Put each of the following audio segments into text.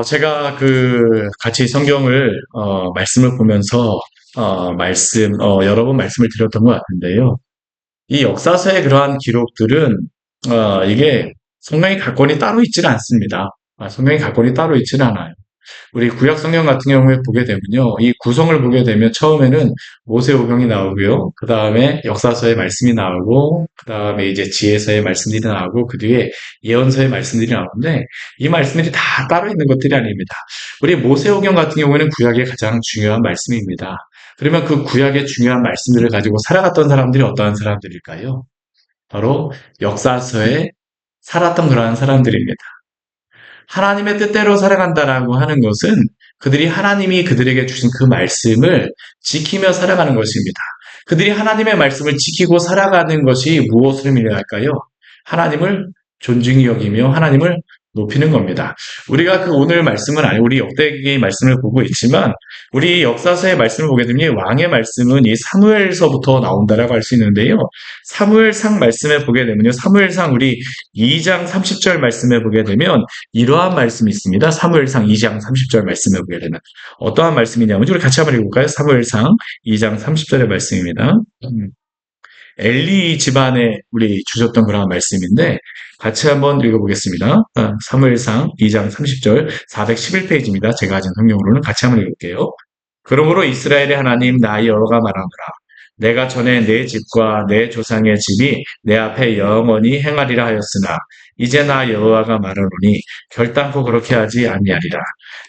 제가 같이 성경을, 말씀을 보면서, 여러 번 말씀을 드렸던 것 같은데요. 이 역사서의 그러한 기록들은, 이게 성경의 각본이 따로 있지는 않습니다. 성경의 각본이 따로 있지는 않아요. 우리 구약 성경 같은 경우에 보게 되면요. 이 구성을 보게 되면 처음에는 모세오경이 나오고요. 그 다음에 역사서의 말씀이 나오고, 그 다음에 이제 지혜서의 말씀들이 나오고, 그 뒤에 예언서의 말씀들이 나오는데, 이 말씀들이 다 따로 있는 것들이 아닙니다. 우리 모세오경 같은 경우에는 구약의 가장 중요한 말씀입니다. 그러면 그 구약의 중요한 말씀들을 가지고 살아갔던 사람들이 어떠한 사람들일까요? 바로 역사서에 살았던 그러한 사람들입니다. 하나님의 뜻대로 살아간다라고 하는 것은 그들이 하나님이 그들에게 주신 그 말씀을 지키며 살아가는 것입니다. 그들이 하나님의 말씀을 지키고 살아가는 것이 무엇을 의미할까요? 하나님을 존중히 여기며 하나님을 높이는 겁니다. 우리가 오늘 말씀은 아니, 우리 역대기의 말씀을 보고 있지만, 우리 역사서의 말씀을 보게 되면 왕의 말씀은 이 사무엘서부터 나온다라고 할 수 있는데요. 사무엘상 말씀에 보게 되면요. 사무엘상 우리 2장 30절 말씀에 보게 되면 이러한 말씀이 있습니다. 사무엘상 2장 30절 말씀에 보게 되면 어떠한 말씀이냐면 우리 같이 한번 읽어볼까요? 사무엘상 2장 30절의 말씀입니다. 엘리 집안에 우리 주셨던 그런 말씀인데 같이 한번 읽어보겠습니다. 사무엘상 2장 30절 411페이지입니다. 제가 가진 성경으로는 같이 한번 읽을게요. 그러므로 이스라엘의 하나님 나 여호와가 말하노라. 내가 전에 내 집과 내 조상의 집이 내 앞에 영원히 행하리라 하였으나 이제 나 여호와가 말하노니 결단코 그렇게 하지 아니하리라.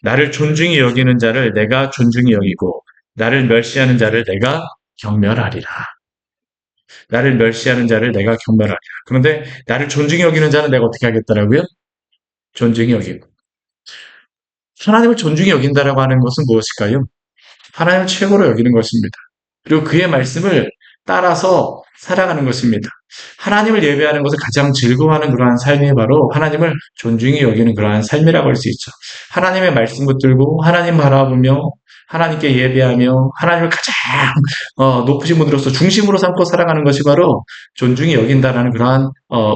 나를 존중히 여기는 자를 내가 존중히 여기고 나를 멸시하는 자를 내가 경멸하리라. 나를 멸시하는 자를 내가 경멸하리라. 그런데 나를 존중히 여기는 자는 내가 어떻게 하겠다라고요? 존중히 여기고. 하나님을 존중히 여긴다라고 하는 것은 무엇일까요? 하나님을 최고로 여기는 것입니다. 그리고 그의 말씀을 따라서 살아가는 것입니다. 하나님을 예배하는 것을 가장 즐거워하는 그러한 삶이 바로 하나님을 존중히 여기는 그러한 삶이라고 할 수 있죠. 하나님의 말씀 붙들고 하나님 바라보며 하나님께 예배하며 하나님을 가장 높으신 분으로서 중심으로 삼고 살아가는 것이 바로 존중히 여긴다라는 그러한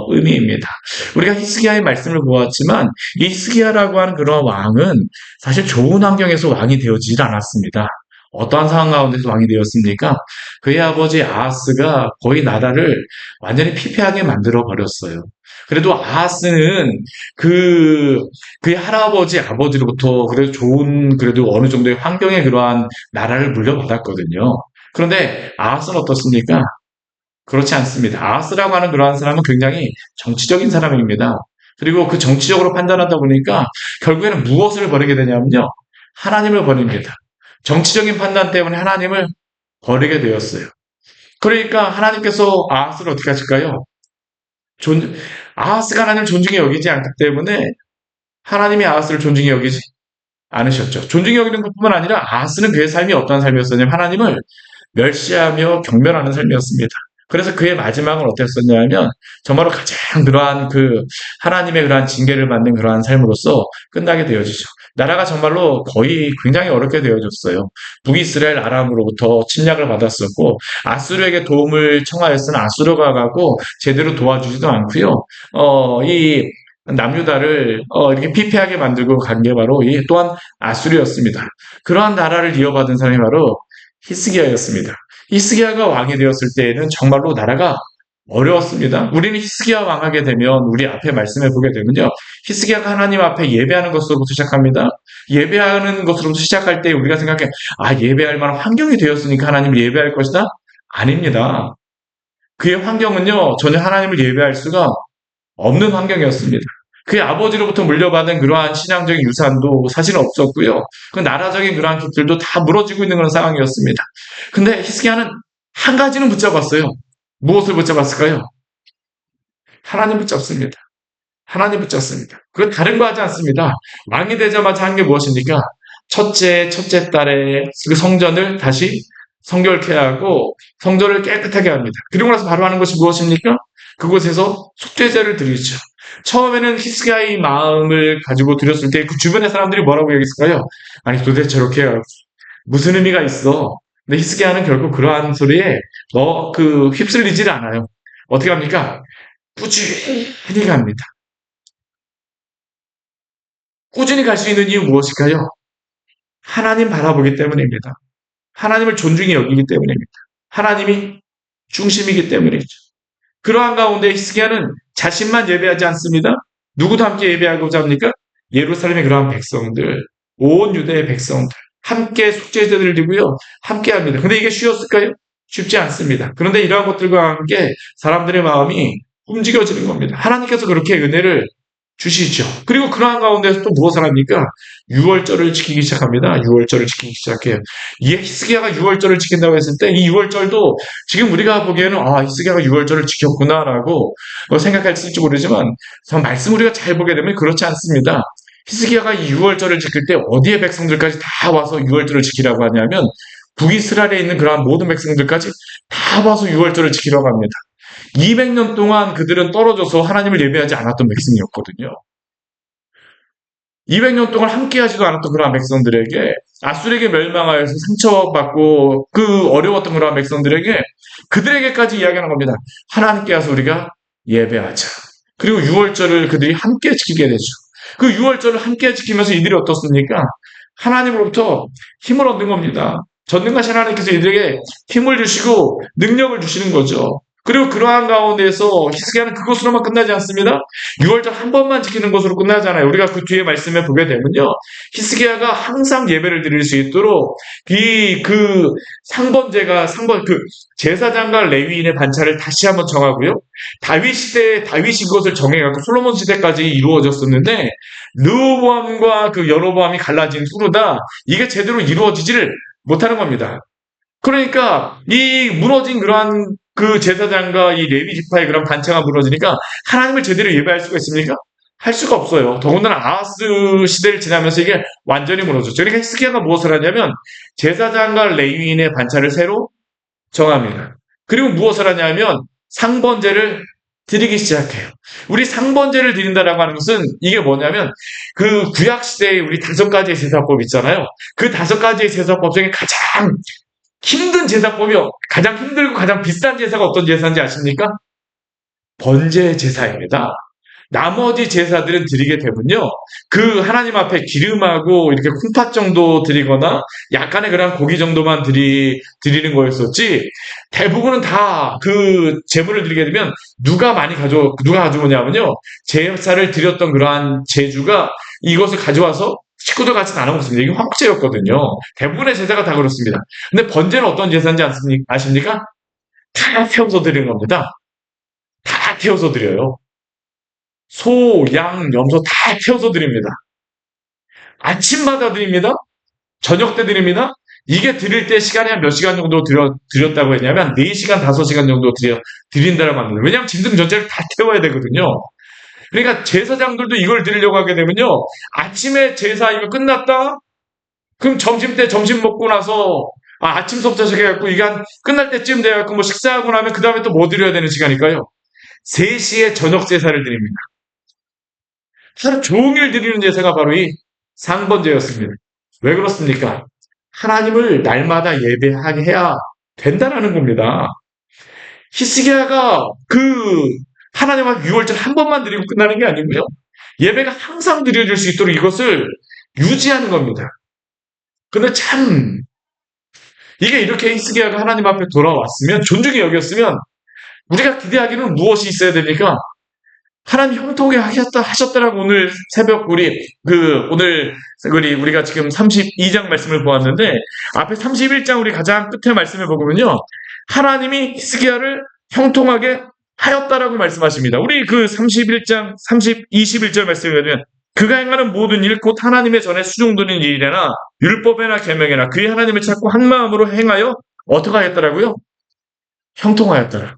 의미입니다. 우리가 히스기야의 말씀을 보았지만 이 히스기야라고 하는 그런 왕은 사실 좋은 환경에서 왕이 되어지질 않았습니다. 어떠한 상황 가운데서 왕이 되었습니까? 그의 아버지 아하스가 거의 나라를 완전히 피폐하게 만들어 버렸어요. 그래도 아하스는 그, 그의 할아버지 아버지로부터 그래도 좋은, 그래도 어느 정도의 환경의 그러한 나라를 물려받았거든요. 그런데 아하스는 어떻습니까? 그렇지 않습니다. 아하스라고 하는 그러한 사람은 굉장히 정치적인 사람입니다. 그리고 그 정치적으로 판단하다 보니까 결국에는 무엇을 버리게 되냐면요. 하나님을 버립니다. 정치적인 판단 때문에 하나님을 버리게 되었어요. 그러니까 하나님께서 아하스를 어떻게 하실까요? 아하스가 하나님을 존중히 여기지 않기 때문에 하나님이 아하스를 존중히 여기지 않으셨죠. 존중히 여기는 것뿐만 아니라 아하스는 그의 삶이 어떤 삶이었었냐면 하나님을 멸시하며 경멸하는 삶이었습니다. 그래서 그의 마지막은 어땠었냐면 정말로 가장 그러한 하나님의 그러한 징계를 받는 그러한 삶으로서 끝나게 되어지죠. 나라가 정말로 거의 굉장히 어렵게 되어졌어요. 북이스라엘 아람으로부터 침략을 받았었고 아수르에게 도움을 청하였으나 아수르가 가고 제대로 도와주지도 않고요. 이 남유다를 이렇게 피폐하게 만들고 간 게 바로 이 또한 아수르였습니다. 그러한 나라를 이어받은 사람이 바로 히스기야였습니다. 히스기야가 왕이 되었을 때에는 정말로 나라가 어려웠습니다. 우리는 히스기야 왕하게 되면 우리 앞에 말씀해 보게 되면요. 히스기야가 하나님 앞에 예배하는 것으로부터 시작합니다. 예배하는 것으로부터 시작할 때 우리가 생각해 예배할 만한 환경이 되었으니까 하나님을 예배할 것이다? 아닙니다. 그의 환경은요. 전혀 하나님을 예배할 수가 없는 환경이었습니다. 그의 아버지로부터 물려받은 그러한 신앙적인 유산도 사실은 없었고요. 그 나라적인 그러한 깃들도 다 무너지고 있는 그런 상황이었습니다. 근데 히스기야는 한 가지는 붙잡았어요. 무엇을 붙잡았을까요? 하나님 붙잡습니다. 하나님 붙잡습니다. 그건 다른 거 하지 않습니다. 왕이 되자마자 한 게 무엇입니까? 첫째 딸의 그 성전을 다시 성결케 하고 성전을 깨끗하게 합니다. 그리고 나서 바로 하는 것이 무엇입니까? 그곳에서 속죄제를 드리죠. 처음에는 히스기야의 마음을 가지고 드렸을 때 그 주변의 사람들이 뭐라고 얘기했을까요? 아니 도대체 저렇게 무슨 의미가 있어? 근데 히스기야는 결국 그러한 소리에 휩쓸리질 않아요. 어떻게 합니까? 꾸준히 갑니다. 꾸준히 갈 수 있는 이유 무엇일까요? 하나님 바라보기 때문입니다. 하나님을 존중히 여기기 때문입니다. 하나님이 중심이기 때문이죠. 그러한 가운데 히스기야는 자신만 예배하지 않습니다. 누구도 함께 예배하고자 합니까? 예루살렘의 그러한 백성들, 온 유대의 백성들, 함께 속죄제들을 드리고요. 함께 합니다. 근데 이게 쉬웠을까요? 쉽지 않습니다. 그런데 이러한 것들과 함께 사람들의 마음이 움직여지는 겁니다. 하나님께서 그렇게 은혜를 주시죠. 그리고 그러한 가운데서 또 무엇을 합니까? 유월절을 지키기 시작합니다. 유월절을 지키기 시작해요. 이 히스기야가 유월절을 지킨다고 했을 때 이 유월절도 지금 우리가 보기에는 히스기야가 유월절을 지켰구나라고 생각할지 모르지만 말씀 우리가 잘 보게 되면 그렇지 않습니다. 히스기야가 이 유월절을 지킬 때 어디에 백성들까지 다 와서 유월절을 지키라고 하냐면 북이스라엘에 있는 그러한 모든 백성들까지 다 와서 유월절을 지키라고 합니다. 200년 동안 그들은 떨어져서 하나님을 예배하지 않았던 백성이었거든요. 200년 동안 함께하지도 않았던 그러한 백성들에게 아수르에게 멸망하여서 상처받고 그 어려웠던 그러한 백성들에게 그들에게까지 이야기하는 겁니다. 하나님께 와서 우리가 예배하자. 그리고 유월절을 그들이 함께 지키게 되죠. 그 유월절을 함께 지키면서 이들이 어떻습니까? 하나님으로부터 힘을 얻는 겁니다. 전능하신 하나님께서 이들에게 힘을 주시고 능력을 주시는 거죠. 그리고 그러한 가운데에서 히스기야는 그것으로만 끝나지 않습니다. 6월절 한 번만 지키는 것으로 끝나잖아요. 우리가 그 뒤에 말씀에 보게 되면요. 히스기야가 항상 예배를 드릴 수 있도록 상번 그 제사장과 레위인의 반차를 다시 한번 정하고요. 다윗 시대에 다윗이 그것을 정해갖고 솔로몬 시대까지 이루어졌었는데 르호보암과 그 여로보암이 갈라진 후로다 이게 제대로 이루어지지를 못하는 겁니다. 그러니까 이 무너진 그러한 그 제사장과 이 레위 지파의 그런 반차가 무너지니까 하나님을 제대로 예배할 수가 있습니까? 할 수가 없어요. 더군다나 아하스 시대를 지나면서 이게 완전히 무너졌죠. 그러니까 히스기야가 무엇을 하냐면 제사장과 레위인의 반차를 새로 정합니다. 그리고 무엇을 하냐면 상번제를 드리기 시작해요. 우리 상번제를 드린다라고 하는 것은 이게 뭐냐면 그 구약 시대에 우리 5가지의 제사법 있잖아요. 그 5가지의 제사법 중에 가장 힘든 제사법이요. 가장 힘들고 가장 비싼 제사가 어떤 제사인지 아십니까? 번제 제사입니다. 나머지 제사들은 드리게 되면요. 그 하나님 앞에 기름하고 이렇게 콩팥 정도 드리거나 약간의 그런 고기 정도만 드리는 거였었지 대부분은 다 그 제물을 드리게 되면 누가 가져오냐면요. 제사를 드렸던 그러한 제주가 이것을 가져와서 식구들 같이 나눠 먹습니다. 이게 황제였거든요. 대부분의 제사가 다 그렇습니다. 근데 번제는 어떤 제사인지 아십니까? 다 태워서 드리는 겁니다. 다 태워서 드려요. 소, 양, 염소 다 태워서 드립니다. 아침마다 드립니다. 저녁 때 드립니다. 이게 드릴 때 시간이 한 몇 시간 정도 드렸다고 했냐면 4시간, 5시간 정도 드린다라고 합니다. 왜냐하면 짐승 전체를 다 태워야 되거든요. 그러니까 제사장들도 이걸 드리려고 하게 되면요. 아침에 제사 이거 끝났다? 그럼 점심 때 점심 먹고 나서 아침 석자식 해갖고 이게 한 끝날 때쯤 돼갖고 뭐 식사하고 나면 그 다음에 또 뭐 드려야 되는 시간일까요? 3시에 저녁 제사를 드립니다. 하루 종일 드리는 제사가 바로 이 상번제였습니다. 왜 그렇습니까? 하나님을 날마다 예배하게 해야 된다라는 겁니다. 히스기야가 그 하나님 앞 유월절 한 번만 드리고 끝나는 게 아니고요. 예배가 항상 드려질 수 있도록 이것을 유지하는 겁니다. 근데 참 이게 이렇게 히스기야가 하나님 앞에 돌아왔으면 존중이 여겼으면 우리가 기대하기는 무엇이 있어야 됩니까? 하나님 형통하게 하셨다라고 오늘 새벽 오늘 우리가 지금 32장 말씀을 보았는데 앞에 31장 우리 가장 끝에 말씀을 보면요. 하나님이 히스기야를 형통하게 하였다라고 말씀하십니다. 우리 그 31장 21절 말씀을 보면 그가 행하는 모든 일 곧 하나님의 전에 수종드는 일이나 율법에나 계명에나 그의 하나님을 찾고 한 마음으로 행하여 어떻게 하였더라고요? 형통하였더라.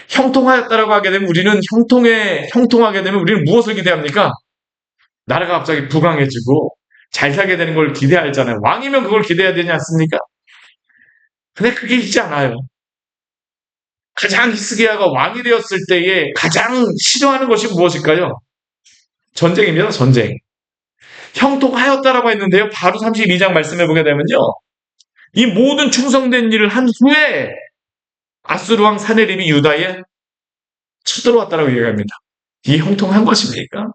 형통하였다라고 하게 되면 우리는 형통하게 되면 우리는 무엇을 기대합니까? 나라가 갑자기 부강해지고 잘 살게 되는 걸 기대하잖아요. 왕이면 그걸 기대해야 되지 않습니까? 근데 그게 있지 않아요. 가장 히스기야가 왕이 되었을 때에 가장 싫어하는 것이 무엇일까요? 전쟁입니다. 전쟁. 형통하였다라고 했는데요. 바로 32장 말씀해 보게 되면요. 이 모든 충성된 일을 한 후에 아수르 왕 사네립이 유다에 쳐들어왔다라고 얘기합니다. 이게 형통한 것입니까?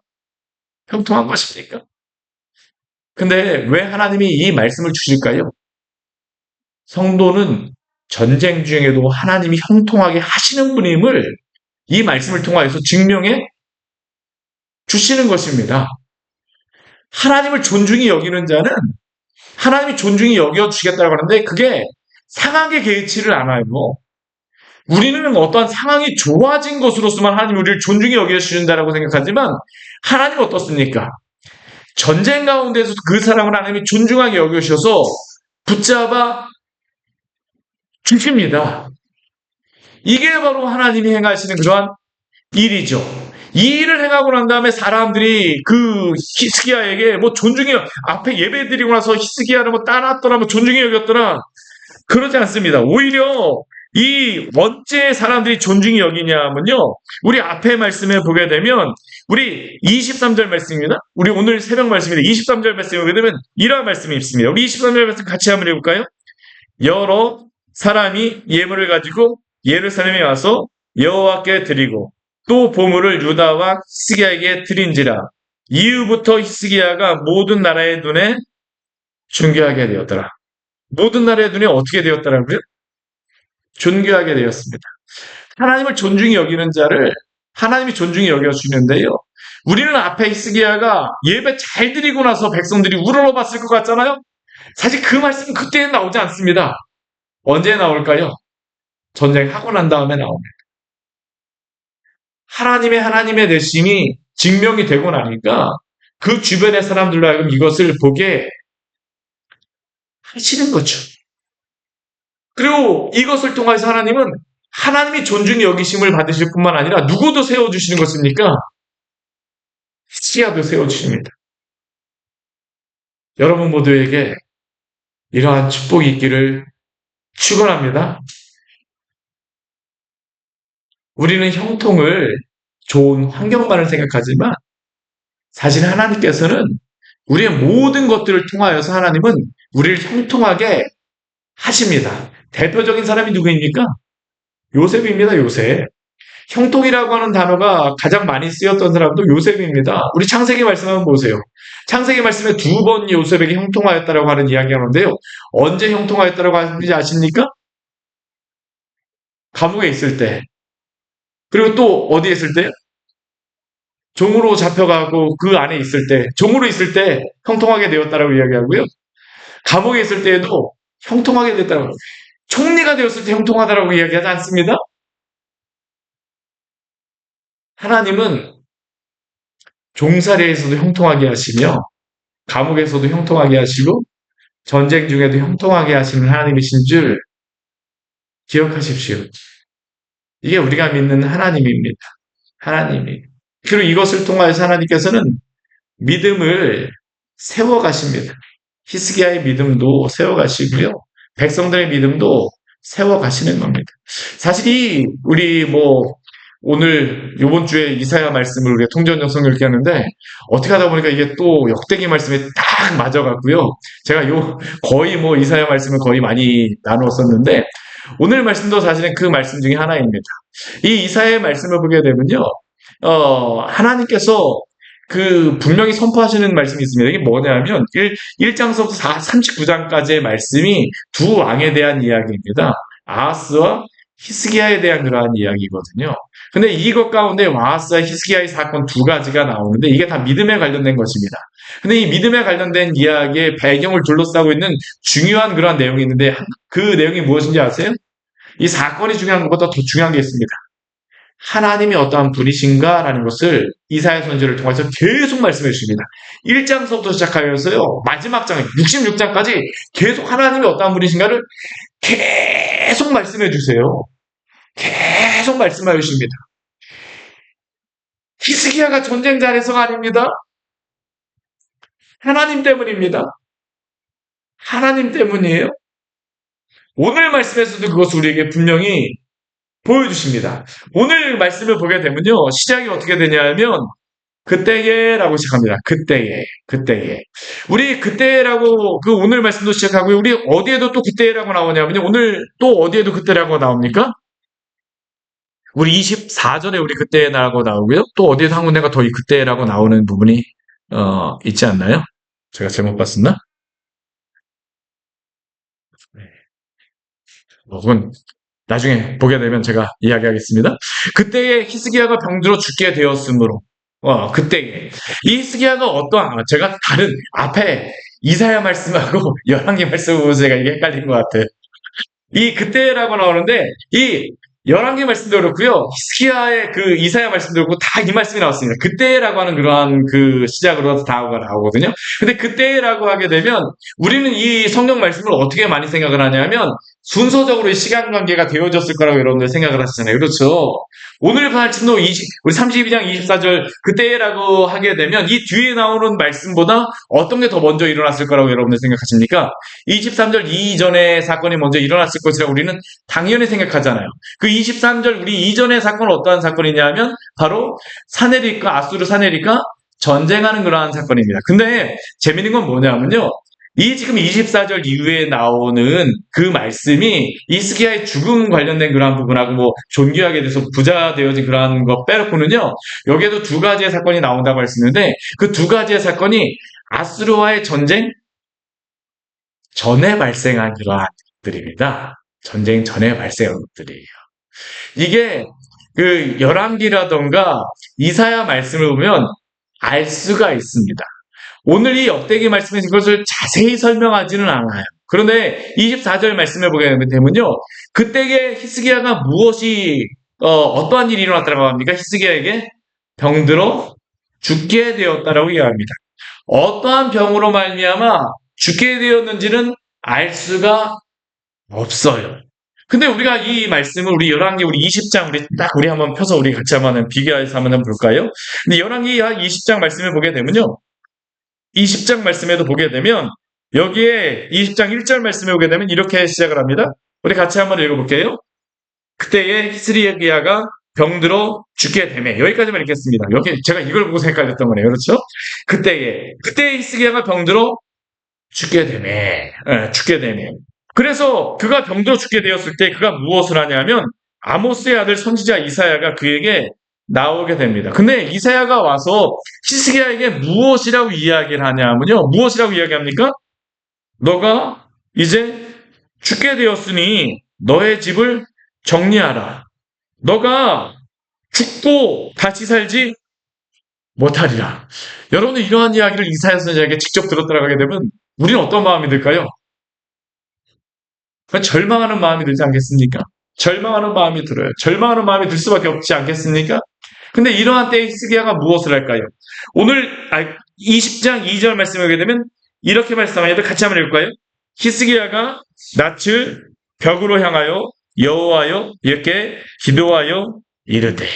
형통한 것입니까? 근데 왜 하나님이 이 말씀을 주실까요? 성도는 전쟁 중에도 하나님이 형통하게 하시는 분임을 이 말씀을 통하여서 증명해 주시는 것입니다. 하나님을 존중히 여기는 자는 하나님이 존중히 여겨주시겠다고 하는데 그게 상하게 개의치를 않아요. 우리는 어떠한 상황이 좋아진 것으로서만 하나님 우리를 존중히 여겨주신다라고 생각하지만 하나님은 어떻습니까? 전쟁 가운데서 그 사람을 하나님이 존중하게 여겨주셔서 붙잡아 주십니다. 이게 바로 하나님이 행하시는 그러한 일이죠. 이 일을 행하고 난 다음에 사람들이 그 히스기야에게 뭐 존중이 앞에 예배 드리고 나서 히스기야를 뭐 따랐더라 뭐 존중이 여겼더라 그러지 않습니다. 오히려 이 언제 사람들이 존중이 여기냐면요. 우리 앞에 말씀에 보게 되면 우리 23절 말씀입니다. 우리 오늘 새벽 말씀인데 23절 말씀에 보게 되면 이러한 말씀이 있습니다. 우리 23절 말씀 같이 한번 해볼까요? 여러 사람이 예물을 가지고 예루살렘에 와서 여호와께 드리고 또 보물을 유다와 히스기야에게 드린지라 이후부터 히스기야가 모든 나라의 눈에 존귀하게 되었더라. 모든 나라의 눈에 어떻게 되었더라고요? 존귀하게 되었습니다. 하나님을 존중히 여기는 자를 하나님이 존중히 여겨주는데요. 우리는 앞에 히스기야가 예배 잘 드리고 나서 백성들이 우러러봤을 것 같잖아요. 사실 그 말씀은 그때는 나오지 않습니다. 언제 나올까요? 전쟁하고 난 다음에 나옵니다. 하나님의 내심이 증명이 되고 나니까 그 주변의 사람들로 하여금 이것을 보게 하시는 거죠. 그리고 이것을 통해서 하나님은 하나님이 존중히 여기심을 받으실 뿐만 아니라 누구도 세워주시는 것입니까? 히스기야도 세워주십니다. 여러분 모두에게 이러한 축복이 있기를 축원합니다. 우리는 형통을 좋은 환경만을 생각하지만 사실 하나님께서는 우리의 모든 것들을 통하여서 하나님은 우리를 형통하게 하십니다. 대표적인 사람이 누구입니까? 요셉입니다. 요셉. 형통이라고 하는 단어가 가장 많이 쓰였던 사람도 요셉입니다. 우리 창세기 말씀 한번 보세요. 창세기 말씀에 2번 요셉에게 형통하였다라고 하는 이야기가 하는데요. 언제 형통하였다라고 하는지 아십니까? 감옥에 있을 때. 그리고 또 어디에 있을 때요? 종으로 잡혀가고 그 안에 있을 때, 종으로 있을 때 형통하게 되었다라고 이야기하고요. 감옥에 있을 때에도 형통하게 됐다고. 총리가 되었을 때 형통하다라고 이야기하지 않습니다. 하나님은 종살이에서도 형통하게 하시며 감옥에서도 형통하게 하시고 전쟁 중에도 형통하게 하시는 하나님이신 줄 기억하십시오. 이게 우리가 믿는 하나님입니다. 하나님이. 그리고 이것을 통하여서 하나님께서는 믿음을 세워가십니다. 히스기야의 믿음도 세워가시고요. 백성들의 믿음도 세워가시는 겁니다. 사실 우리 오늘 요번 주에 이사야 말씀을 우리가 통전역 성경을 읽게 하는데 어떻게 하다 보니까 이게 또 역대기 말씀에 딱 맞아갖고요. 제가 거의 이사야 말씀을 거의 많이 나누었었는데 오늘 말씀도 사실은 그 말씀 중에 하나입니다. 이 이사야의 말씀을 보게 되면요. 하나님께서 그 분명히 선포하시는 말씀이 있습니다. 이게 뭐냐면 1장서부터 39장까지의 말씀이 두 왕에 대한 이야기입니다. 아하스와 히스기야에 대한 그러한 이야기거든요. 근데 이것 가운데 아하스와 히스기야의 사건 두 가지가 나오는데 이게 다 믿음에 관련된 것입니다. 근데 이 믿음에 관련된 이야기의 배경을 둘러싸고 있는 중요한 그러한 내용이 있는데 그 내용이 무엇인지 아세요? 이 사건이 중요한 것보다 더 중요한 게 있습니다. 하나님이 어떠한 분이신가라는 것을 이사야 선지를 통해서 계속 말씀해 주십니다. 1장서부터 시작하여서요. 마지막 장 66장까지 계속 하나님이 어떠한 분이신가를 계속 말씀해 주세요. 계속 말씀해 주십니다. 히스기야가 전쟁 잘해서가 아닙니다. 하나님 때문입니다. 하나님 때문이에요. 오늘 말씀에서도 그것을 우리에게 분명히 보여주십니다. 오늘 말씀을 보게 되면요. 시작이 어떻게 되냐면 그때에라고 시작합니다. 그때에. 우리 그때라고 그 오늘 말씀도 시작하고요. 우리 어디에도 또 그때라고 나오냐면요. 오늘 또 어디에도 그때라고 나옵니까? 우리 24절에 우리 그때라고 나오고요. 또 어디에도 한 군데가 더 이 그때라고 나오는 부분이 있지 않나요? 제가 잘못 봤었나? 네. 그건 나중에 보게 되면 제가 이야기하겠습니다. 그때에 히스기야가 병들어 죽게 되었으므로, 그때에 이 히스기야가 제가 다른 앞에 이사야 말씀하고 열왕기 말씀 보면서 제가 이게 헷갈린 것 같아요. 이 그때라고 나오는데 이 열왕기 말씀도 그렇고요. 히스기야의 그 이사야 말씀도 그렇고 다 이 말씀이 나왔습니다. 그때라고 하는 그러한 그 시작으로 다가 나오거든요. 근데 그때라고 하게 되면 우리는 이 성경 말씀을 어떻게 많이 생각을 하냐면 순서적으로 이 시간 관계가 되어졌을 거라고 여러분들 생각을 하시잖아요. 그렇죠? 오늘 말씀도 우리 32장 24절 그때라고 하게 되면 이 뒤에 나오는 말씀보다 어떤 게 더 먼저 일어났을 거라고 여러분들 생각하십니까? 23절 이전의 사건이 먼저 일어났을 것이라고 우리는 당연히 생각하잖아요. 그 23절 우리 이전의 사건은 어떠한 사건이냐면 바로 사내립과 아수르 사내립과 전쟁하는 그러한 사건입니다. 근데 재밌는 건 뭐냐면요. 이 지금 24절 이후에 나오는 그 말씀이 히스기야의 죽음 관련된 그러한 부분하고 뭐 존귀하게 돼서 부자 되어진 그러한 거 빼놓고는요. 여기에도 두 가지의 사건이 나온다고 했었는데 그 두 가지의 사건이 아수르와의 전쟁 전에 발생한 그러한 것들입니다. 전쟁 전에 발생한 것들이에요. 이게 그 열왕기라던가 이사야 말씀을 보면 알 수가 있습니다. 오늘 이 역대기 말씀에서 이것을 자세히 설명하지는 않아요. 그런데 24절 말씀해 보게 되면요. 그때에 히스기야가 어떠한 일이 일어났다고 합니까? 히스기야에게 병들어 죽게 되었다라고 이야기합니다. 어떠한 병으로 말미암아 죽게 되었는지는 알 수가 없어요. 근데 우리가 이 말씀을 우리 열왕기 우리 20장 우리 한번 펴서 우리 같이 한번 비교해서 한번 볼까요? 근데 열왕기 20장 말씀을 보게 되면요. 20장 말씀에도 보게 되면 여기에 20장 1절 말씀에 보게 되면 이렇게 시작을 합니다. 우리 같이 한번 읽어볼게요. 그때에 히스기야가 병들어 죽게 되매 여기까지만 읽겠습니다. 여기 제가 이걸 보고 헷갈렸던 거네요. 그렇죠? 그때에 히스기야가 병들어 죽게 되매 죽게 되매 그래서 그가 병들어 죽게 되었을 때 그가 무엇을 하냐면 아모스의 아들 선지자 이사야가 그에게 나오게 됩니다. 근데 이사야가 와서 히스기야에게 무엇이라고 이야기를 하냐면요. 무엇이라고 이야기합니까? 너가 이제 죽게 되었으니 너의 집을 정리하라. 너가 죽고 다시 살지 못하리라. 여러분들 이러한 이야기를 이사야 선지자에게 직접 들었다고 하게 되면 우리는 어떤 마음이 들까요? 절망하는 마음이 들지 않겠습니까? 절망하는 마음이 들어요. 절망하는 마음이 들 수밖에 없지 않겠습니까? 근데 이러한 때에 히스기야가 무엇을 할까요? 오늘 20장 2절 말씀을 하게 되면 이렇게 말씀합니다. 같이 한번 읽을까요? 히스기야가 낯을 벽으로 향하여 여호와여 이렇게 기도하여 이르되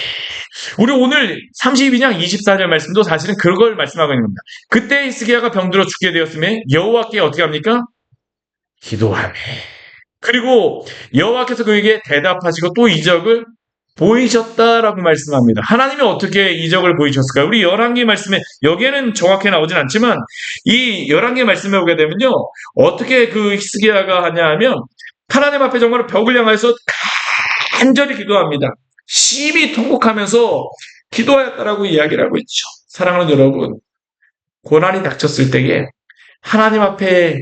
우리 오늘 32장 24절 말씀도 사실은 그걸 말씀하고 있는 겁니다. 그때 히스기야가 병들어 죽게 되었음에 여호와께 어떻게 합니까? 기도하매 그리고 여호와께서 그에게 대답하시고 또 이적을 보이셨다라고 말씀합니다. 하나님이 어떻게 이적을 보이셨을까요? 우리 열왕기 말씀에 여기에는 정확히 나오진 않지만 이 열왕기 말씀에 오게 되면요. 어떻게 그 히스기야가 하냐 하면 하나님 앞에 정말 벽을 향해서 간절히 기도합니다. 심히 통곡하면서 기도하였다라고 이야기를 하고 있죠. 사랑하는 여러분, 고난이 닥쳤을 때에 하나님 앞에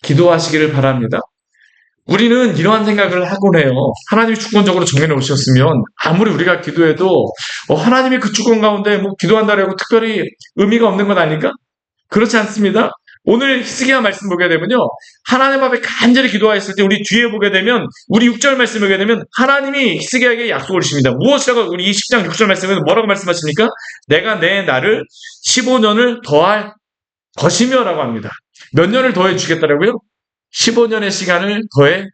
기도하시기를 바랍니다. 우리는 이러한 생각을 하곤 해요. 하나님이 주권적으로 정해놓으셨으면 아무리 우리가 기도해도 하나님이 그 주권 가운데 기도한다라고 특별히 의미가 없는 건 아닐까? 그렇지 않습니다. 오늘 히스기야 말씀 보게 되면요. 하나님 앞에 간절히 기도하였을 때 우리 뒤에 보게 되면 우리 6절 말씀 보게 되면 하나님이 히스기야에게 약속을 주십니다. 무엇이라고 우리 20장 6절 말씀에는 뭐라고 말씀하십니까? 내가 내 날을 15년을 더할 것이며 라고 합니다. 몇 년을 더해 주겠다라고요? 15년의 시간을 더해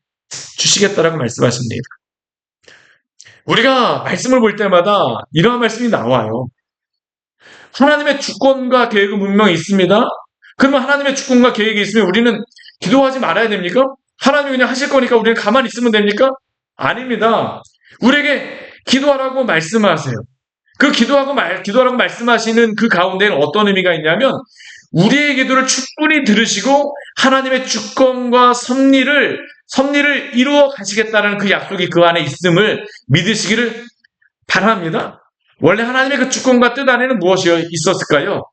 주시겠다라고 말씀하십니다. 우리가 말씀을 볼 때마다 이러한 말씀이 나와요. 하나님의 주권과 계획은 분명히 있습니다. 그러면 하나님의 주권과 계획이 있으면 우리는 기도하지 말아야 됩니까? 하나님이 그냥 하실 거니까 우리는 가만히 있으면 됩니까? 아닙니다. 우리에게 기도하라고 말씀하세요. 그 기도하라고 말씀하시는 그 가운데는 어떤 의미가 있냐면 우리의 기도를 충분히 들으시고 하나님의 주권과 섭리를 이루어 가시겠다는 그 약속이 그 안에 있음을 믿으시기를 바랍니다. 원래 하나님의 그 주권과 뜻 안에는 무엇이 있었을까요?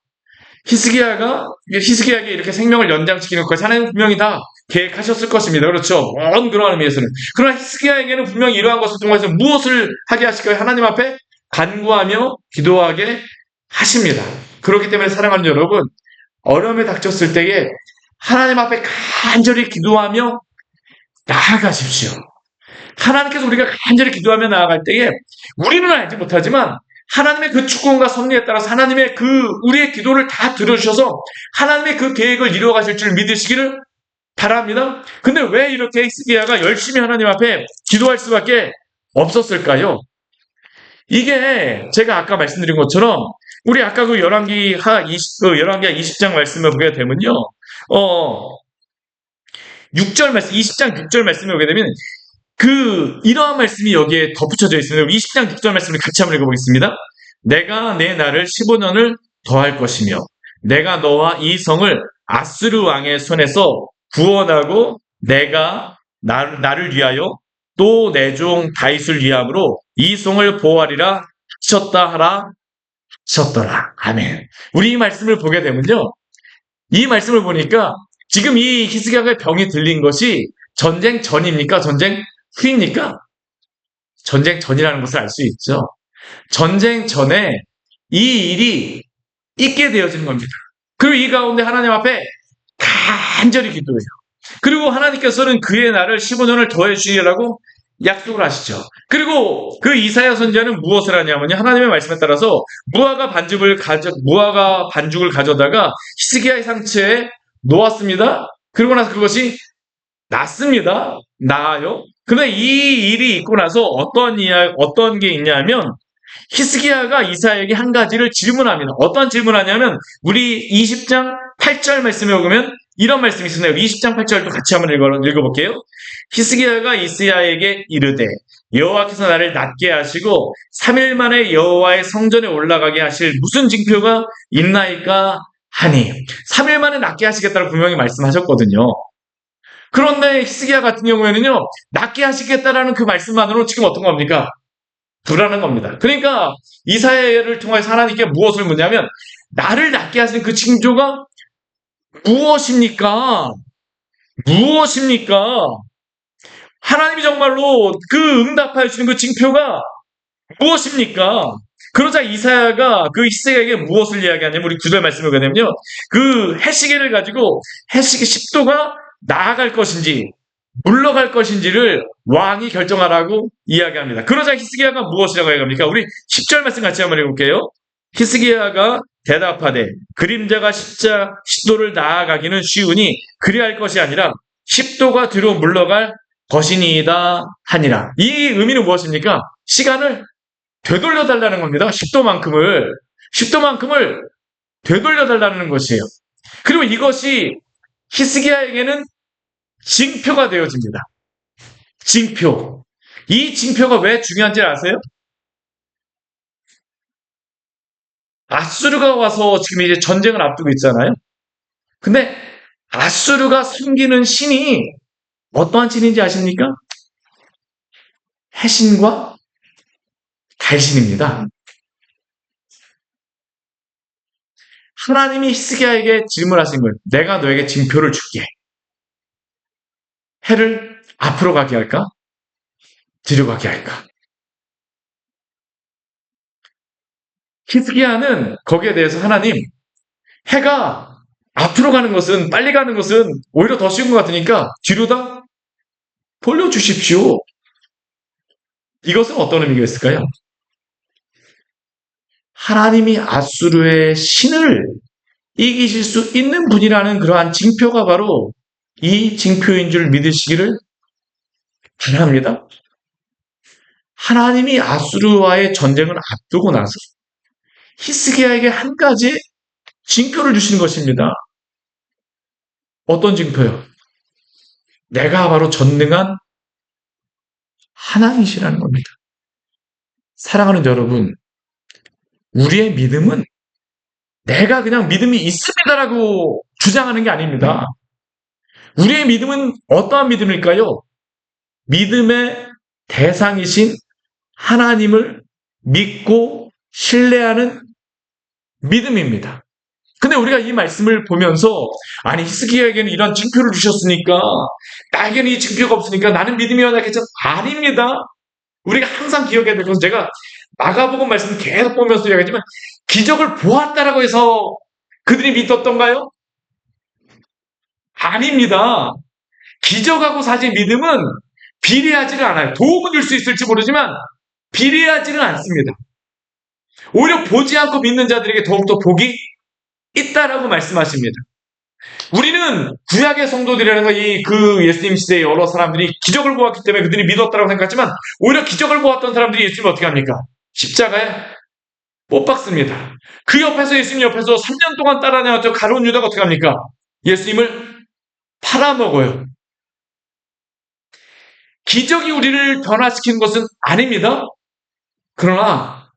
히스기야에게 이렇게 생명을 연장시키는 것까지 하나님 분명히 다 계획하셨을 것입니다. 그렇죠? 먼 그러한 의미에서는. 그러나 히스기야에게는 분명히 이러한 것을 통해서 무엇을 하게 하실까요? 하나님 앞에 간구하며 기도하게 하십니다. 그렇기 때문에 사랑하는 여러분, 어려움에 닥쳤을 때에 하나님 앞에 간절히 기도하며 나아가십시오. 하나님께서 우리가 간절히 기도하며 나아갈 때에 우리는 알지 못하지만 하나님의 그 축복과 섭리에 따라서 하나님의 우리의 기도를 다 들어주셔서 하나님의 그 계획을 이루어가실 줄 믿으시기를 바랍니다. 근데 왜 이렇게 히스기야가 열심히 하나님 앞에 기도할 수밖에 없었을까요? 이게 제가 아까 말씀드린 것처럼 우리 아까 그 열왕기하 20장 말씀을 보게 되면요. 6절 말씀, 20장 6절 말씀을 보게 되면 이러한 말씀이 여기에 덧붙여져 있습니다. 20장 6절 말씀을 같이 한번 읽어보겠습니다. 내가 내 날을 15년을 더할 것이며 내가 너와 이 성을 아스루 왕의 손에서 구원하고 내가 나를 위하여 또 내 종 다윗을 위함으로 이 성을 보호하리라 하셨다 하라 하셨더라. 아멘. 우리 이 말씀을 보게 되면요. 이 말씀을 보니까 지금 이 히스기야의 병이 들린 것이 전쟁 전입니까? 전쟁 후입니까? 전쟁 전이라는 것을 알 수 있죠. 전쟁 전에 이 일이 있게 되어지는 겁니다. 그리고 이 가운데 하나님 앞에 간절히 기도해요. 그리고 하나님께서는 그의 날을 15년을 더해 주시리라고 약속을 하시죠. 그리고 그 이사야 선지자는 무엇을 하냐면요. 하나님의 말씀에 따라서 무화과 반죽을 가져다가 히스기야의 상처에 놓았습니다. 그러고 나서 그것이 낫습니다. 나아요. 근데 이 일이 있고 나서 어떤 게 있냐면 히스기야가 이사야에게 한 가지를 질문합니다. 어떤 질문하냐면 우리 20장 8절 말씀에 보면 이런 말씀이 있습니다. 20장 8절도 같이 한번 읽어볼게요. 히스기야가 이사야에게 이르되 여호와께서 나를 낫게 하시고 3일 만에 여호와의 성전에 올라가게 하실 무슨 징표가 있나이까 하니 3일 만에 낫게 하시겠다고 분명히 말씀하셨거든요. 그런데 히스기야 같은 경우에는요. 낫게 하시겠다라는 그 말씀만으로 지금 어떤 겁니까? 불안한 겁니다. 그러니까 이사야를 통해서 하나님께 무엇을 묻냐면 나를 낫게 하시는 그 징조가 무엇입니까? 무엇입니까? 하나님이 정말로 그 응답하여 주시는 그 징표가 무엇입니까? 그러자 이사야가 그 히스기야에게 무엇을 이야기하냐면 우리 9절 말씀을 보게 되면요. 그 해시계를 가지고 해시계 10도가 나아갈 것인지 물러갈 것인지를 왕이 결정하라고 이야기합니다. 그러자 히스기야가 무엇이라고 이야기합니까? 우리 10절 말씀 같이 한번 읽어볼게요. 히스기야가 대답하되 그림자가 10도를 나아가기는 쉬우니 그리할 것이 아니라 10도가 뒤로 물러갈 것이니이다 하니라. 이 의미는 무엇입니까? 시간을 되돌려 달라는 겁니다. 10도만큼을 되돌려 달라는 것이에요. 그리고 이것이 히스기야에게는 징표가 되어집니다. 징표. 이 징표가 왜 중요한지 아세요? 아수르가 와서 지금 이제 전쟁을 앞두고 있잖아요. 근데 아수르가 섬기는 신이 어떠한 신인지 아십니까? 해신과 달신입니다. 하나님이 히스기야에게 질문하신 거예요. 내가 너에게 징표를 줄게. 해를 앞으로 가게 할까? 뒤로 가게 할까? 히스기야는 거기에 대해서 하나님, 해가 앞으로 가는 것은, 빨리 가는 것은 오히려 더 쉬운 것 같으니까 뒤로다 돌려주십시오. 이것은 어떤 의미가 있을까요? 하나님이 아수르의 신을 이기실 수 있는 분이라는 그러한 징표가 바로 이 징표인 줄 믿으시기를 바랍니다. 하나님이 아수르와의 전쟁을 앞두고 나서 히스기야에게 한 가지 징표를 주시는 것입니다. 어떤 징표요? 내가 바로 전능한 하나님이시라는 겁니다. 사랑하는 여러분, 우리의 믿음은 내가 그냥 믿음이 있습니다라고 주장하는 게 아닙니다. 우리의 믿음은 어떠한 믿음일까요? 믿음의 대상이신 하나님을 믿고 신뢰하는 믿음입니다. 근데 우리가 이 말씀을 보면서 아니 히스기야에게는 이런 징표를 주셨으니까 나에게는 이 징표가 없으니까 나는 믿음이 연약해져. 아닙니다. 우리가 항상 기억해야 될 것은 제가 마가복음 말씀 계속 보면서 이야기하지만 기적을 보았다라고 해서 그들이 믿었던가요? 아닙니다. 기적하고 사실 믿음은 비례하지는 않아요. 도움은 줄 수 있을지 모르지만 비례하지는 않습니다. 오히려 보지 않고 믿는 자들에게 더욱더 복이 있다라고 말씀하십니다. 우리는 구약의 성도들이라는 그 예수님 시대의 여러 사람들이 기적을 보았기 때문에 그들이 믿었다고 생각하지만 오히려 기적을 보았던 사람들이 예수님을 어떻게 합니까? 십자가에 못 박습니다. 그 옆에서 예수님 옆에서 3년 동안 따라다녔던 가룟 유다가 어떻게 합니까? 예수님을 팔아먹어요. 기적이 우리를 변화시키는 것은 아닙니다. 그러나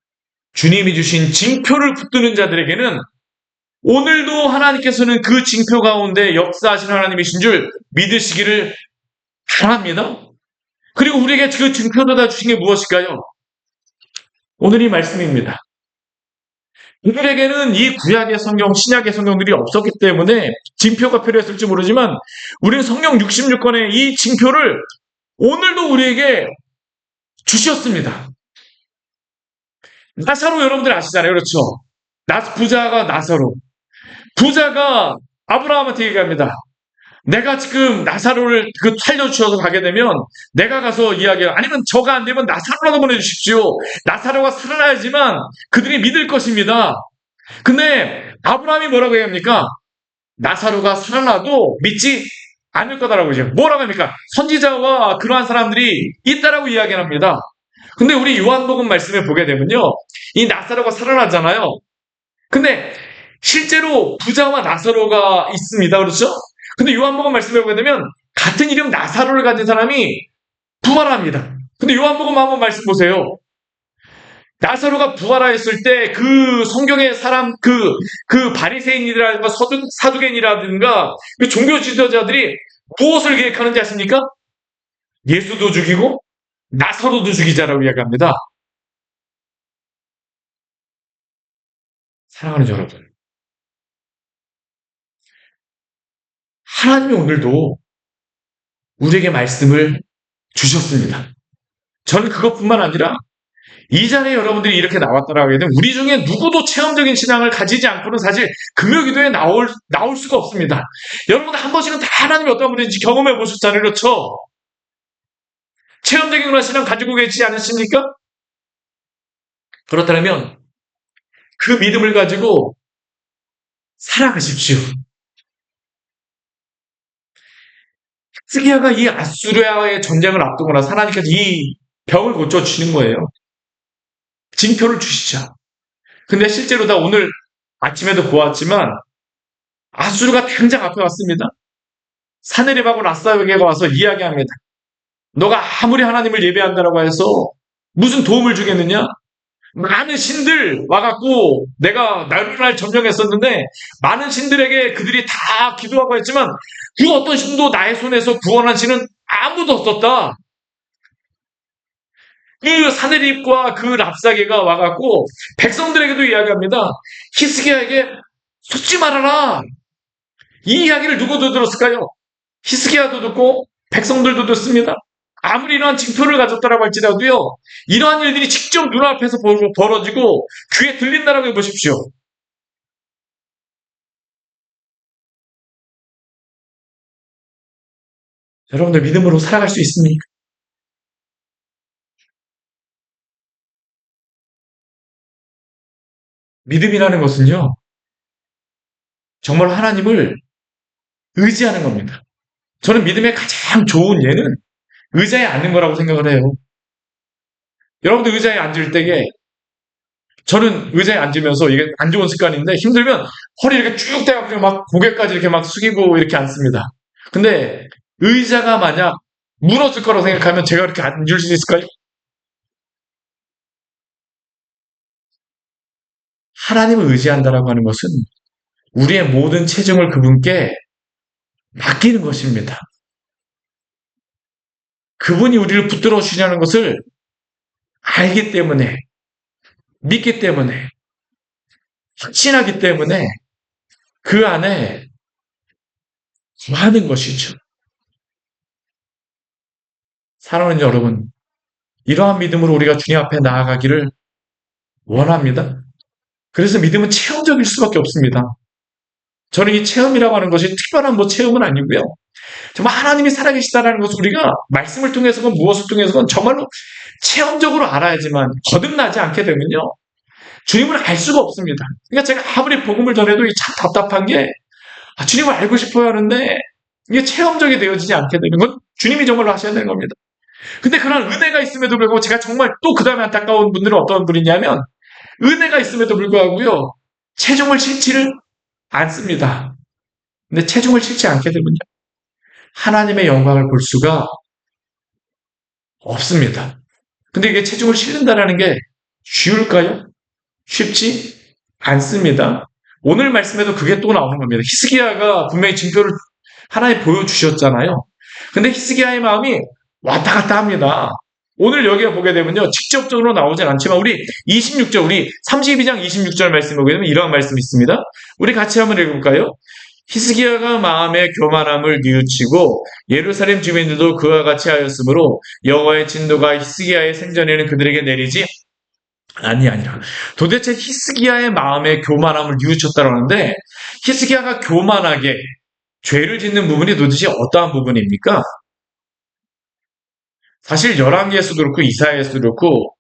주님이 주신 징표를 붙드는 자들에게는 오늘도 하나님께서는 그 징표 가운데 역사하시는 하나님이신 줄 믿으시기를 바랍니다. 그리고 우리에게 그 징표를 다 주신 게 무엇일까요? 오늘 이 말씀입니다. 우리에게는 이 구약의 성경, 신약의 성경들이 없었기 때문에 징표가 필요했을지 모르지만 우리는 성경 66권의 이 징표를 오늘도 우리에게 주셨습니다. 나사로 여러분들 아시잖아요. 그렇죠? 부자가 나사로. 부자가 아브라함한테 얘기합니다. 내가 지금 나사로를 살려주셔서 가게 되면 내가 가서 이야기해요. 아니면 저가 안 되면 나사로라도 보내주십시오. 나사로가 살아나야지만 그들이 믿을 것입니다. 근데 아브라함이 뭐라고 얘기합니까? 나사로가 살아나도 믿지 않을 거다라고 이제 뭐라고 합니까? 선지자와 그러한 사람들이 있다라고 이야기합니다. 근데 우리 요한복음 말씀에 보게 되면요. 이 나사로가 살아나잖아요. 근데 실제로 부자와 나사로가 있습니다. 그렇죠? 근데 요한복음 말씀에 보게 되면 같은 이름 나사로를 가진 사람이 부활합니다. 근데 요한복음 한번 말씀 보세요. 나사로가 부활하였을 때 그 성경의 사람 그 바리새인이라든가 사두개인이라든가 그 종교 지도자들이 무엇을 계획하는지 아십니까? 예수도 죽이고 나사로도 죽이자라고 이야기합니다. 사랑하는 여러분, 하나님이 오늘도 우리에게 말씀을 주셨습니다. 저는 그것뿐만 아니라 이 자리에 여러분들이 이렇게 나왔다라고 하게 되면 우리 중에 누구도 체험적인 신앙을 가지지 않고는 사실 금요기도에 나올 수가 없습니다. 여러분 한 번씩은 다 하나님이 어떤 분인지 경험해 보셨잖아요. 그렇죠? 체험적인 그런 신앙 가지고 계시지 않으십니까? 그렇다면 그 믿음을 가지고 살아가십시오. 히스기야가 이 아수르와의 전쟁을 앞두고 나서 하나님께서 이 병을 고쳐주시는 거예요. 징표를 주시죠. 근데 실제로 다 오늘 아침에도 보았지만 아수르가 당장 앞에 왔습니다. 사네립하고 라사에게 와서 이야기합니다. 너가 아무리 하나님을 예배한다라고 해서 무슨 도움을 주겠느냐? 많은 신들 와갖고 내가 나를 점령했었는데 많은 신들에게 그들이 다 기도하고 했지만 그 어떤 신도 나의 손에서 구원한 신은 아무도 없었다. 그 사네립과 그 랍사게가 와갖고 백성들에게도 이야기합니다. 히스기야에게 속지 말아라. 이 이야기를 누구도 들었을까요? 히스기야도 듣고 백성들도 듣습니다. 아무리 이러한 징표를 가졌다라고 할지라도요. 이러한 일들이 직접 눈앞에서 벌어지고 귀에 들린다라고 해보십시오. 여러분들 믿음으로 살아갈 수 있습니까? 믿음이라는 것은요. 정말 하나님을 의지하는 겁니다. 저는 믿음의 가장 좋은 예는 의자에 앉는 거라고 생각을 해요. 여러분들 의자에 앉을 때에 저는 의자에 앉으면서 이게 안 좋은 습관인데 힘들면 허리 이렇게 쭉 대고 막 고개까지 이렇게 막 숙이고 이렇게 앉습니다. 근데 의자가 만약 무너질 거라고 생각하면 제가 이렇게 앉을 수 있을까요? 하나님을 의지한다라고 하는 것은 우리의 모든 체중을 그분께 맡기는 것입니다. 그분이 우리를 붙들어 주시냐는 것을 알기 때문에, 믿기 때문에, 확신하기 때문에 그 안에 많은 것이죠. 사랑하는 여러분, 이러한 믿음으로 우리가 주님 앞에 나아가기를 원합니다. 그래서 믿음은 체험적일 수밖에 없습니다. 저는 이 체험이라고 하는 것이 특별한 체험은 아니고요. 정말 하나님이 살아계시다라는 것을 우리가 말씀을 통해서건 무엇을 통해서건 정말로 체험적으로 알아야지만 거듭나지 않게 되면요. 주님을 알 수가 없습니다. 그러니까 제가 아무리 복음을 전해도 참 답답한 게 주님을 알고 싶어야 하는데 이게 체험적이 되어지지 않게 되는 건 주님이 정말로 하셔야 되는 겁니다. 근데 그런 은혜가 있음에도 불구하고 제가 정말 또 그 다음에 안타까운 분들은 어떤 분이냐면 은혜가 있음에도 불구하고요. 체중을 실지를 않습니다. 근데 체중을 실지 않게 되면요. 하나님의 영광을 볼 수가 없습니다. 근데 이게 체중을 실는다라는 게 쉬울까요? 쉽지 않습니다. 오늘 말씀에도 그게 또 나오는 겁니다. 히스기야가 분명히 징표를 하나님 보여주셨잖아요. 근데 히스기야의 마음이 왔다 갔다 합니다. 오늘 여기에 보게 되면요. 직접적으로 나오진 않지만 우리 26절, 우리 32장 26절 말씀을 보게 되면 이런 말씀이 있습니다. 우리 같이 한번 읽어볼까요? 히스기야가 마음의 교만함을 뉘우치고 예루살렘 주민들도 그와 같이 하였으므로 여호와의 진노가 히스기야의 생전에는 그들에게 내리지 아니라. 도대체 히스기야의 마음의 교만함을 뉘우쳤다고 하는데 히스기야가 교만하게 죄를 짓는 부분이 도대체 어떠한 부분입니까? 사실 열왕기에서도 그렇고 이사야에서도 그렇고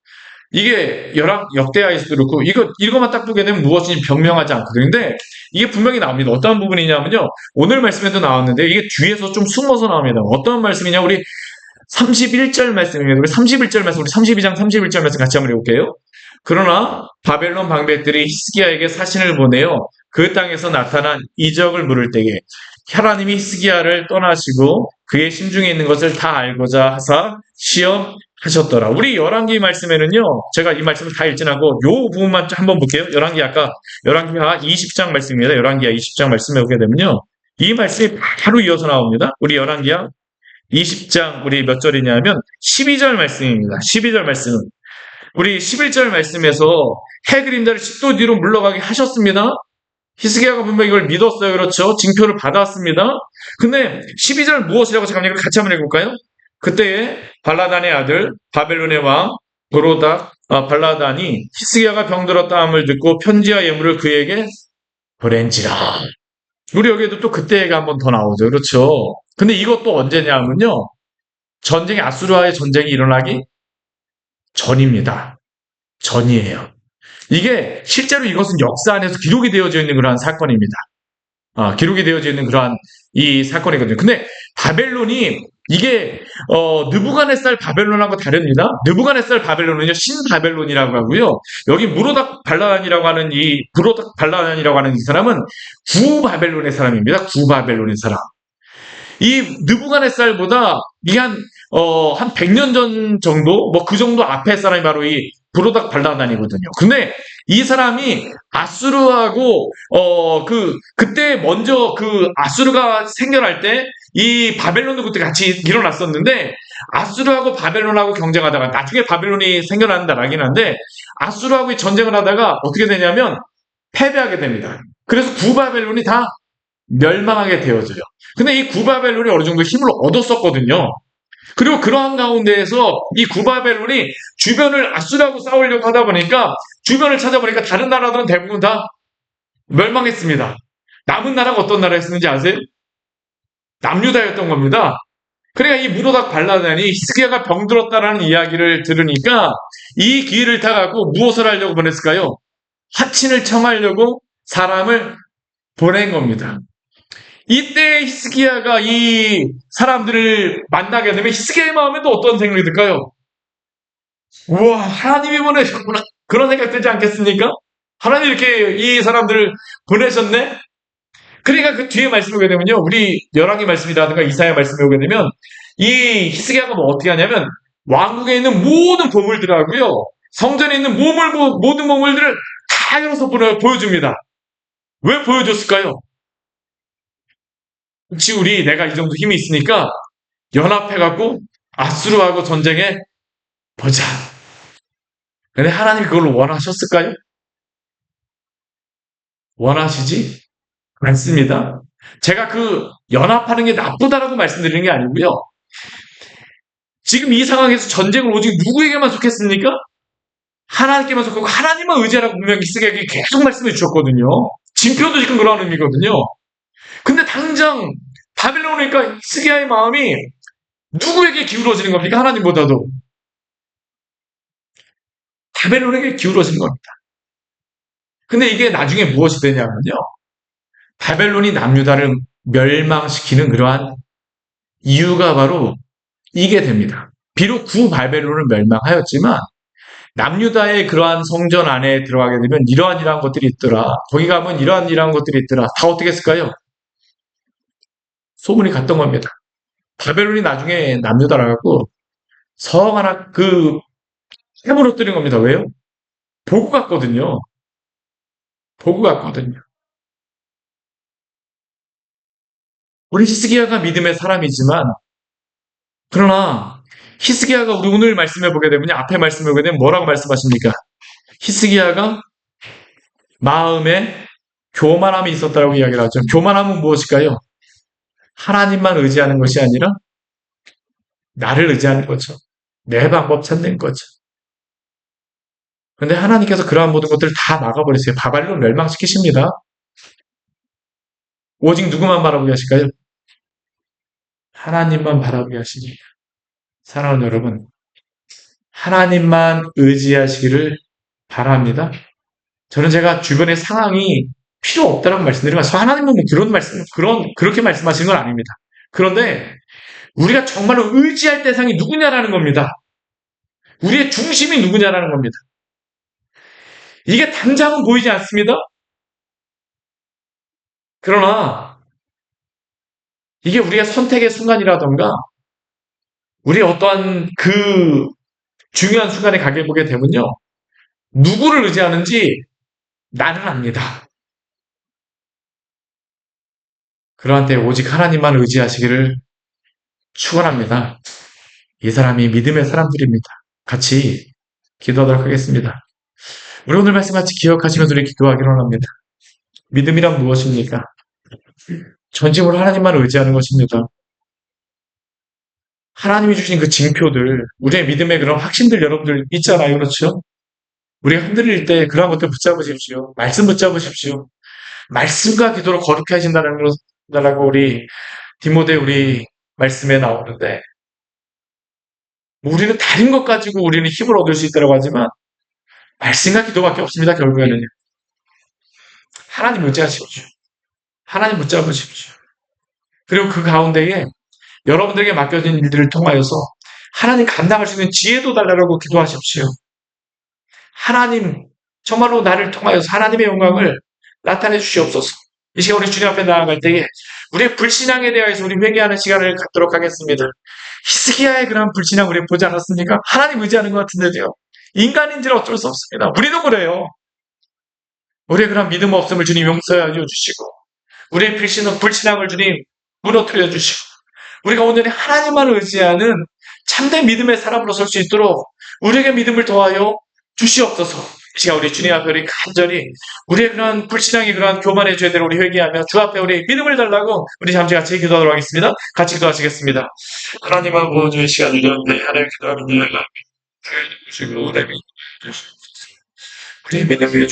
이게 역대하에서도 그렇고 이거만 딱 보게 되면 무엇인지 변명하지 않거든요. 근데 이게 분명히 나옵니다. 어떤 부분이냐면요. 오늘 말씀에도 나왔는데 이게 뒤에서 좀 숨어서 나옵니다. 어떤 말씀이냐? 우리 31절 말씀입니다. 우리 31절 말씀, 우리 32장 31절 말씀 같이 한번 읽어볼게요. 그러나 바벨론 방백들이 히스기야에게 사신을 보내어 그 땅에서 나타난 이적을 물을 때에 하나님이 히스기야를 떠나시고 그의 심중에 있는 것을 다 알고자 하사 시험하셨더라. 우리 열왕기 말씀에는요. 제가 이 말씀을 다 읽진 않고 요 부분만 한번 볼게요. 열왕기하 20장 말씀입니다. 열왕기하 20장 말씀에 보게 되면요. 이 말씀이 바로 이어서 나옵니다. 우리 열왕기하 20장 우리 몇 절이냐면 12절 말씀입니다. 12절 말씀은 우리 11절 말씀에서 해 그림자를 10도 뒤로 물러가게 하셨습니다. 히스기야가 분명히 이걸 믿었어요. 그렇죠? 징표를 받았습니다. 근데 12절 무엇이라고 잠깐 같이 한번 읽어볼까요? 그때에 발라단의 아들 바벨론의 왕 발라단이 히스기야가 병들었다 함을 듣고 편지와 예물을 그에게 보낸지라. 우리 여기에도 또 그때가 한 번 더 나오죠. 그렇죠? 근데 이것도 언제냐면요. 아수르와의 전쟁이 일어나기 전입니다. 전이에요. 이게 실제로 이것은 역사 안에서 기록이 되어져 있는 그러한 사건입니다. 기록이 되어져 있는 그러한 이 사건이거든요. 근데 바벨론이 이게 느부갓네살 바벨론하고 다릅니다. 느부갓네살 바벨론은요 신바벨론이라고 하고요. 여기 무로닥 발라단이라고 하는 이 사람은 구바벨론의 사람입니다. 구바벨론의 사람. 이 느부갓네살보다 이게 한 100년 전 정도 그 정도 앞에 사람이 바로 이 브로닥 발라단이거든요. 근데 이 사람이 아수르하고 그때 먼저 그 아수르가 생겨날 때 이 바벨론도 그때 같이 일어났었는데 아수르하고 바벨론하고 경쟁하다가 나중에 바벨론이 생겨난다라긴 한데 아수르하고 전쟁을 하다가 어떻게 되냐면 패배하게 됩니다. 그래서 구바벨론이 다 멸망하게 되어져요. 근데 이 구바벨론이 어느 정도 힘을 얻었었거든요. 그리고 그러한 가운데에서 이 구바벨론이 주변을 아수르하고 싸우려고 하다 보니까 주변을 찾아보니까 다른 나라들은 대부분 다 멸망했습니다. 남은 나라가 어떤 나라였는지 아세요? 남유다였던 겁니다. 그러니까 이 무로닥 발라단이 히스기야가 병들었다라는 이야기를 들으니까 이 기회를 타갖고 무엇을 하려고 보냈을까요? 화친을 청하려고 사람을 보낸 겁니다. 이때 히스기야가 이 사람들을 만나게 되면 히스기야의 마음에도 어떤 생각이 들까요? 우와, 하나님이 보내셨구나. 그런 생각 들지 않겠습니까? 하나님이 이렇게 이 사람들을 보내셨네? 그러니까 그 뒤에 말씀을 보게 되면요. 우리 열왕기 말씀이라든가 이사야 말씀을 보게 되면 이 히스기야가 어떻게 하냐면 왕국에 있는 모든 보물들하고요. 성전에 있는 모든 보물들을 다 열어서 보여줍니다. 왜 보여줬을까요? 혹시 내가 이 정도 힘이 있으니까 연합해갖고 아수르하고 전쟁에 보자. 근데 하나님이 그걸 원하셨을까요? 원하시지 않습니다. 제가 그 연합하는 게 나쁘다라고 말씀드리는 게 아니고요. 지금 이 상황에서 전쟁을 오직 누구에게만 속했습니까? 하나님께만 속하고 하나님만 의지하라고 분명히 히스기야에게 계속 말씀해 주셨거든요. 진표도 지금 그런 의미거든요. 근데 당장 바벨론 오니까 히스기야의 마음이 누구에게 기울어지는 겁니까? 하나님보다도. 바벨론에게 기울어지는 겁니다. 근데 이게 나중에 무엇이 되냐면요. 바벨론이 남유다를 멸망시키는 그러한 이유가 바로 이게 됩니다. 비록 구 바벨론은 멸망하였지만 남유다의 그러한 성전 안에 들어가게 되면 이러한 것들이 있더라. 거기 가면 이러한 것들이 있더라. 다 어떻게 했을까요? 소문이 갔던 겁니다. 바벨론이 나중에 남유다라 갖고 성 하나 해부로 뜨는 겁니다. 왜요? 보고 갔거든요. 보고 갔거든요. 우리 히스기야가 믿음의 사람이지만 그러나 히스기야가 우리 오늘 말씀해 보게 되면 앞에 말씀해 보게 되면 뭐라고 말씀하십니까? 히스기야가 마음에 교만함이 있었다고 이야기를 하죠. 교만함은 무엇일까요? 하나님만 의지하는 것이 아니라 나를 의지하는 거죠. 내 방법 찾는 거죠. 그런데 하나님께서 그러한 모든 것들을 다 막아버리세요. 바벨론 멸망시키십니다. 오직 누구만 바라보게 하실까요? 하나님만 바라보게 하십니다. 사랑하는 여러분, 하나님만 의지하시기를 바랍니다. 저는 제가 주변의 상황이 필요 없다라고 말씀드리면서 하나님은 그렇게 말씀하시는 건 아닙니다. 그런데 우리가 정말로 의지할 대상이 누구냐라는 겁니다. 우리의 중심이 누구냐라는 겁니다. 이게 당장은 보이지 않습니다. 그러나 이게 우리가 선택의 순간이라던가 우리의 어떠한 중요한 순간에 가게 보게 되면요. 누구를 의지하는지 나는 압니다. 그러한 때 오직 하나님만 의지하시기를 축원합니다. 이 사람이 믿음의 사람들입니다. 같이 기도하도록 하겠습니다. 우리 오늘 말씀 같이 기억하시면서 우리 기도하기로 합니다. 믿음이란 무엇입니까? 전심으로 하나님만 의지하는 것입니다. 하나님이 주신 그 징표들, 우리의 믿음의 그런 확신들 여러분들 있잖아요. 그렇죠? 우리가 흔들릴 때 그런 것들 붙잡으십시오. 말씀 붙잡으십시오. 말씀과 기도로 거룩해 하신다는 거라고 우리 디모데 우리 말씀에 나오는데 우리는 다른 것 가지고 우리는 힘을 얻을 수 있다고 하지만 말씀과 기도밖에 없습니다. 결국에는요. 하나님 의지하십시오. 하나님 붙잡으십시오. 그리고 그 가운데에 여러분들에게 맡겨진 일들을 통하여서 하나님 감당할 수 있는 지혜도 달라고 기도하십시오. 하나님 정말로 나를 통하여서 하나님의 영광을 나타내 주시옵소서. 이 시간 우리 주님 앞에 나아갈 때에 우리의 불신앙에 대해서 우리 회개하는 시간을 갖도록 하겠습니다. 히스기야의 그런 불신앙 우리 보지 않았습니까? 하나님 의지하는 것 같은데도요. 인간인지는 어쩔 수 없습니다. 우리도 그래요. 우리의 그런 믿음 없음을 주님 용서하여 주시고 우리의 불신앙을 주님 무너뜨려 주시고 우리가 온전히 하나님만 의지하는 참된 믿음의 사람으로 설 수 있도록 우리에게 믿음을 더하여 주시옵소서. 이 시간 우리 주님 앞에 우리 간절히 우리의 그런 불신앙의 그런 교만의 죄들을 우리 회개하며 주 앞에 우리 믿음을 달라고 우리 잠시 같이 기도하도록 하겠습니다. 같이 기도하시겠습니다. 하나님 아버지의 시간을 드렸는데 하나님 기도합니다. 우리 믿음 위에